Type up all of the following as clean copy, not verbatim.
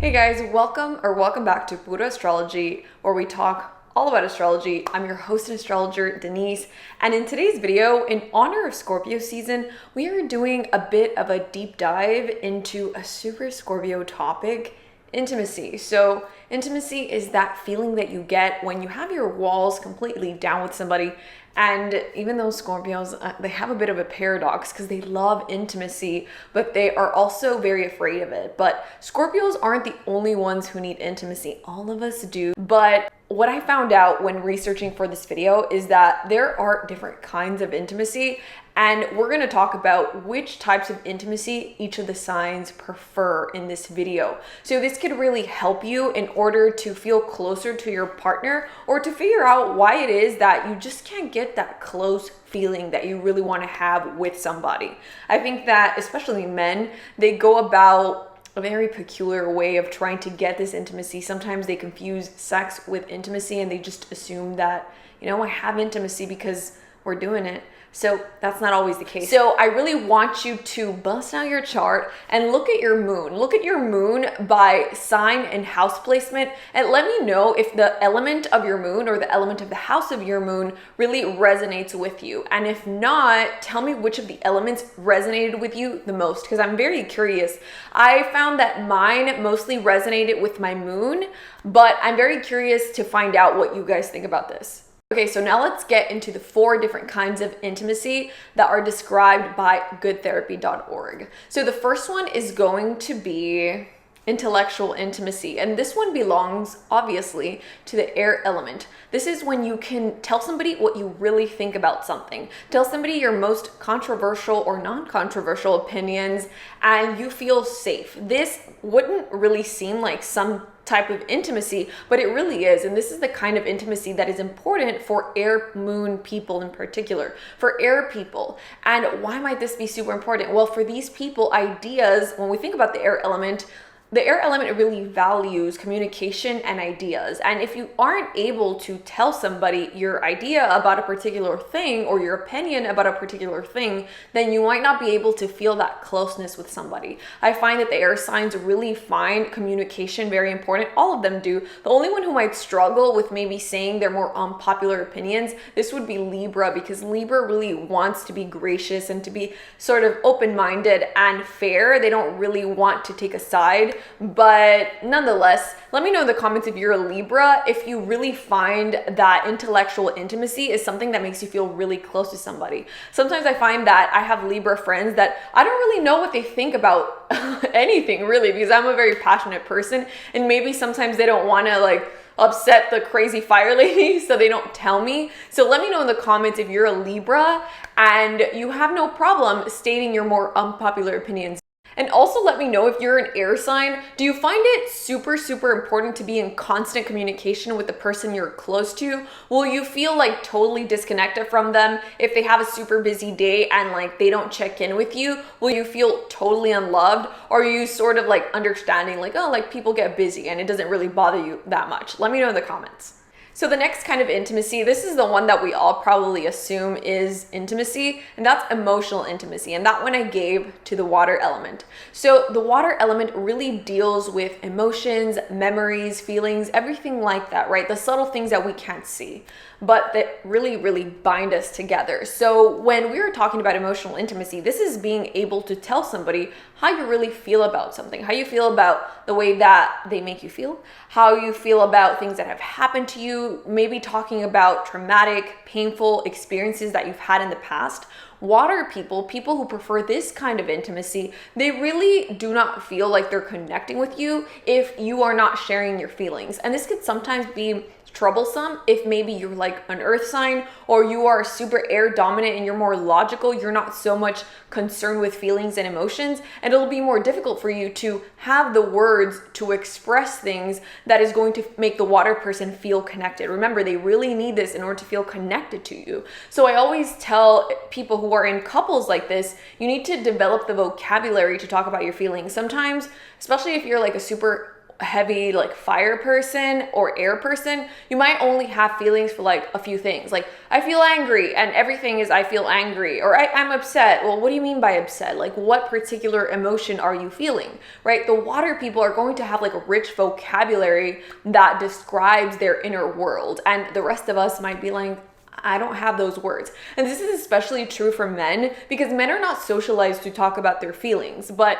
Hey guys, welcome back to Puro Astrology, where we talk all about astrology. I'm your host and astrologer, Denise, and in today's video, in honor of Scorpio season, we are doing a bit of a deep dive into a super Scorpio topic, intimacy. So intimacy is that feeling that you get when you have your walls completely down with somebody. And even though Scorpios, they have a bit of a paradox because they love intimacy, but they are also very afraid of it. But Scorpios aren't the only ones who need intimacy. All of us do. But what I found out when researching for this video is that there are different kinds of intimacy, and we're going to talk about which types of intimacy each of the signs prefer in this video. So this could really help you in order to feel closer to your partner or to figure out why it is that you just can't get that close feeling that you really want to have with somebody. I think that especially men, they go about a very peculiar way of trying to get this intimacy. Sometimes they confuse sex with intimacy and they just assume that, I have intimacy because we're doing it. So that's not always the case. So I really want you to bust out your chart and look at your moon. Look at your moon by sign and house placement, and let me know if the element of your moon or the element of the house of your moon really resonates with you. And if not, tell me which of the elements resonated with you the most, because I'm very curious. I found that mine mostly resonated with my moon, but I'm very curious to find out what you guys think about this. Okay, so now let's get into the 4 different kinds of intimacy that are described by goodtherapy.org. So the first one is going to be intellectual intimacy, and this one belongs obviously to the air element. This is when you can tell somebody what you really think about something. Tell somebody your most controversial or non-controversial opinions and you feel safe. This wouldn't really seem like some type of intimacy, but it really is. And this is the kind of intimacy that is important for air moon people in particular, for air people. And why might this be super important? Well, for these people, ideas, when we think about the air element really values communication and ideas. And if you aren't able to tell somebody your idea about a particular thing or your opinion about a particular thing, then you might not be able to feel that closeness with somebody. I find that the air signs really find communication very important. All of them do. The only one who might struggle with maybe saying their more unpopular opinions, this would be Libra, because Libra really wants to be gracious and to be sort of open-minded and fair. They don't really want to take a side. But nonetheless, let me know in the comments if you're a Libra, if you really find that intellectual intimacy is something that makes you feel really close to somebody. Sometimes I find that I have Libra friends that I don't really know what they think about anything really, because I'm a very passionate person, and maybe sometimes they don't want to upset the crazy fire lady, so they don't tell me. So let me know in the comments if you're a Libra and you have no problem stating your more unpopular opinions. And also let me know if you're an air sign. Do you find it super, super important to be in constant communication with the person you're close to? Will you feel totally disconnected from them if they have a super busy day and they don't check in with you? Will you feel totally unloved? Or are you sort of understanding people get busy and it doesn't really bother you that much? Let me know in the comments. So the next kind of intimacy, this is the one that we all probably assume is intimacy, and that's emotional intimacy. And that one I gave to the water element. So the water element really deals with emotions, memories, feelings, everything like that, right? The subtle things that we can't see, but that really, really bind us together. So when we were talking about emotional intimacy, this is being able to tell somebody how you really feel about something, how you feel about the way that they make you feel, how you feel about things that have happened to you, maybe talking about traumatic, painful experiences that you've had in the past. Water people who prefer this kind of intimacy, they really do not feel like they're connecting with you if you are not sharing your feelings. And this could sometimes be troublesome if maybe you're an earth sign, or you are super air dominant and you're more logical, you're not so much concerned with feelings and emotions, and it'll be more difficult for you to have the words to express things that is going to make the water person feel connected. Remember, they really need this in order to feel connected to you. So I always tell people who are in couples like this, you need to develop the vocabulary to talk about your feelings. Sometimes, especially if you're a super heavy like fire person or air person, you might only have feelings for like a few things. Like I feel angry and everything is I feel angry, or I'm upset. Well, what do you mean by upset? Like what particular emotion are you feeling, right? The water people are going to have like a rich vocabulary that describes their inner world, and the rest of us might be like, I don't have those words. And this is especially true for men, because men are not socialized to talk about their feelings, but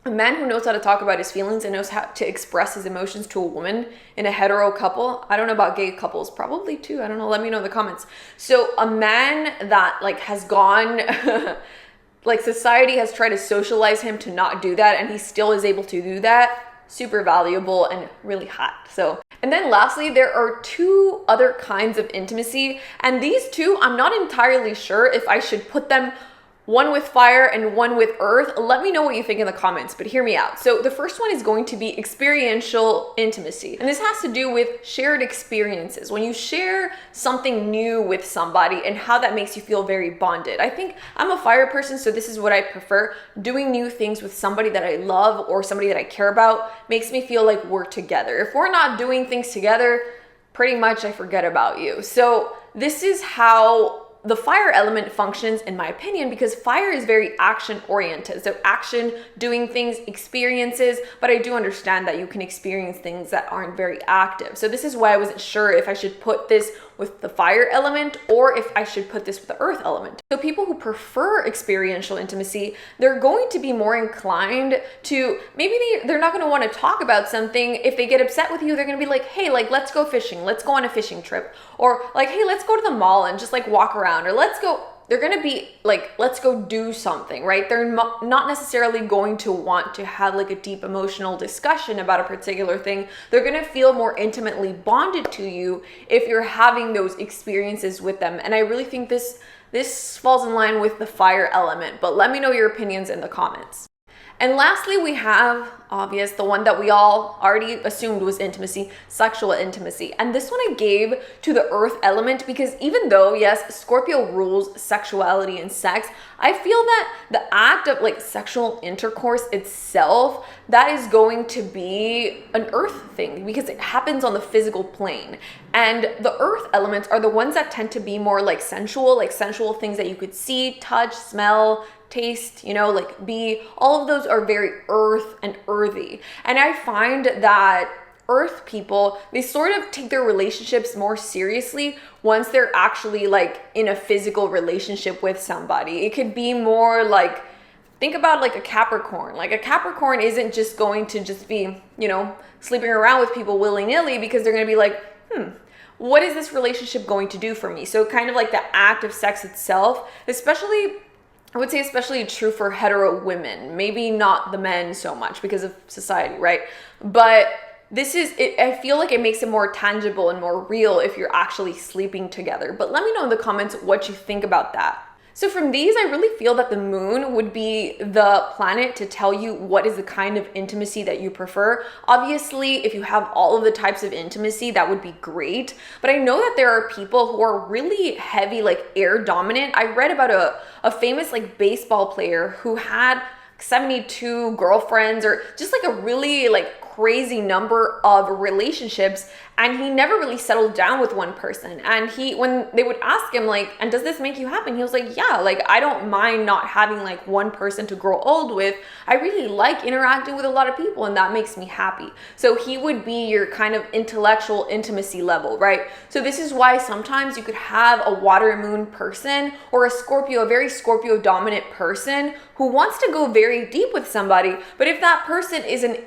a man who knows how to talk about his feelings and knows how to express his emotions to a woman in a hetero couple, I don't know about gay couples, probably too, I don't know, let me know in the comments. So a man that like has gone, like society has tried to socialize him to not do that, and he still is able to do that, super valuable and really hot. So, and then lastly, there are two other kinds of intimacy, and these two, I'm not entirely sure if I should put them one with fire and one with earth. Let me know what you think in the comments, but hear me out. So the first one is going to be experiential intimacy. And this has to do with shared experiences. When you share something new with somebody and how that makes you feel very bonded. I think I'm a fire person, so this is what I prefer. Doing new things with somebody that I love or somebody that I care about makes me feel like we're together. If we're not doing things together, pretty much I forget about you. So this is how the fire element functions, in my opinion, because fire is very action oriented. So action, doing things, experiences, but I do understand that you can experience things that aren't very active. So this is why I wasn't sure if I should put this with the fire element or if I should put this with the earth element. So people who prefer experiential intimacy, they're going to be more inclined to, maybe they're not going to want to talk about something. If they get upset with you, they're going to be like, hey, like, let's go fishing. Let's go on a fishing trip. Or like, hey, let's go to the mall and just like walk around, or let's go. They're going to be like, let's go do something, right? They're not necessarily going to want to have like a deep emotional discussion about a particular thing. They're going to feel more intimately bonded to you if you're having those experiences with them. And I really think this falls in line with the fire element, but let me know your opinions in the comments. And lastly, we have, obvious, the one that we all already assumed was intimacy, sexual intimacy. And this one I gave to the earth element because even though, yes, Scorpio rules sexuality and sex, I feel that the act of like sexual intercourse itself, that is going to be an earth thing because it happens on the physical plane. And the earth elements are the ones that tend to be more like sensual things that you could see, touch, smell, taste, you know, like be, all of those are very earth and earthy. And I find that earth people, they sort of take their relationships more seriously once they're actually like in a physical relationship with somebody. It could be more like, think about like a Capricorn. Like a Capricorn isn't just going to just be, you know, sleeping around with people willy-nilly because they're going to be like, what is this relationship going to do for me? So kind of like the act of sex itself, especially, I would say especially true for hetero women, maybe not the men so much because of society, right? But this is, I feel like it makes it more tangible and more real if you're actually sleeping together. But let me know in the comments what you think about that. So from these, I really feel that the moon would be the planet to tell you what is the kind of intimacy that you prefer. Obviously, if you have all of the types of intimacy, that would be great. But I know that there are people who are really heavy, like air dominant. I read about a famous like baseball player who had 72 girlfriends, or just like a really like crazy number of relationships, and he never really settled down with one person. And when they would ask him like, and does this make you happy? He was like, yeah, like I don't mind not having like one person to grow old with. I really like interacting with a lot of people and that makes me happy. So he would be your kind of intellectual intimacy level, right? So this is why sometimes you could have a water moon person or a Scorpio, a very Scorpio dominant person who wants to go very deep with somebody. But if that person is an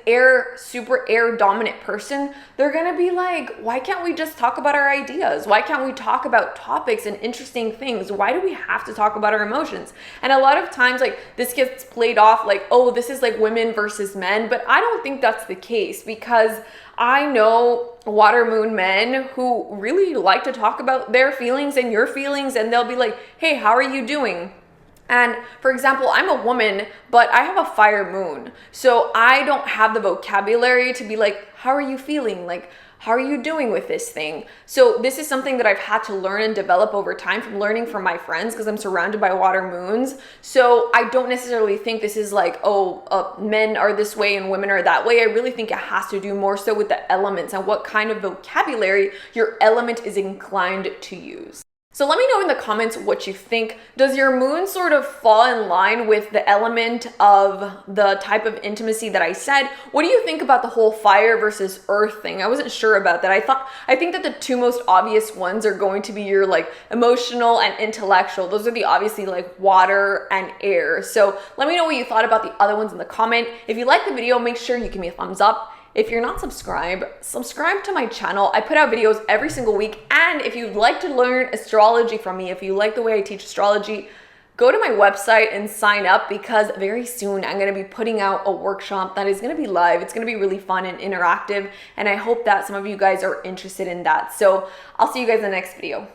super air dominant person, they're gonna be like, why can't we just talk about our ideas? Why can't we talk about topics and interesting things? Why do we have to talk about our emotions? And a lot of times like this gets played off like, oh, this is like women versus men, but I don't think that's the case, because I know water moon men who really like to talk about their feelings and your feelings, and they'll be like, hey, how are you doing? And for example, I'm a woman, but I have a fire moon. So I don't have the vocabulary to be like, how are you feeling? Like, how are you doing with this thing? So this is something that I've had to learn and develop over time from learning from my friends because I'm surrounded by water moons. So I don't necessarily think this is like, men are this way and women are that way. I really think it has to do more so with the elements and what kind of vocabulary your element is inclined to use. So let me know in the comments what you think. Does your moon sort of fall in line with the element of the type of intimacy that I said? What do you think about the whole fire versus earth thing? I wasn't sure about that. I think that the two most obvious ones are going to be your like emotional and intellectual. Those are the obviously like water and air. So let me know what you thought about the other ones in the comment. If you like the video, make sure you give me a thumbs up. If you're not subscribed, subscribe to my channel. I put out videos every single week. And if you'd like to learn astrology from me, if you like the way I teach astrology, go to my website and sign up because very soon I'm going to be putting out a workshop that is going to be live. It's going to be really fun and interactive. And I hope that some of you guys are interested in that. So I'll see you guys in the next video.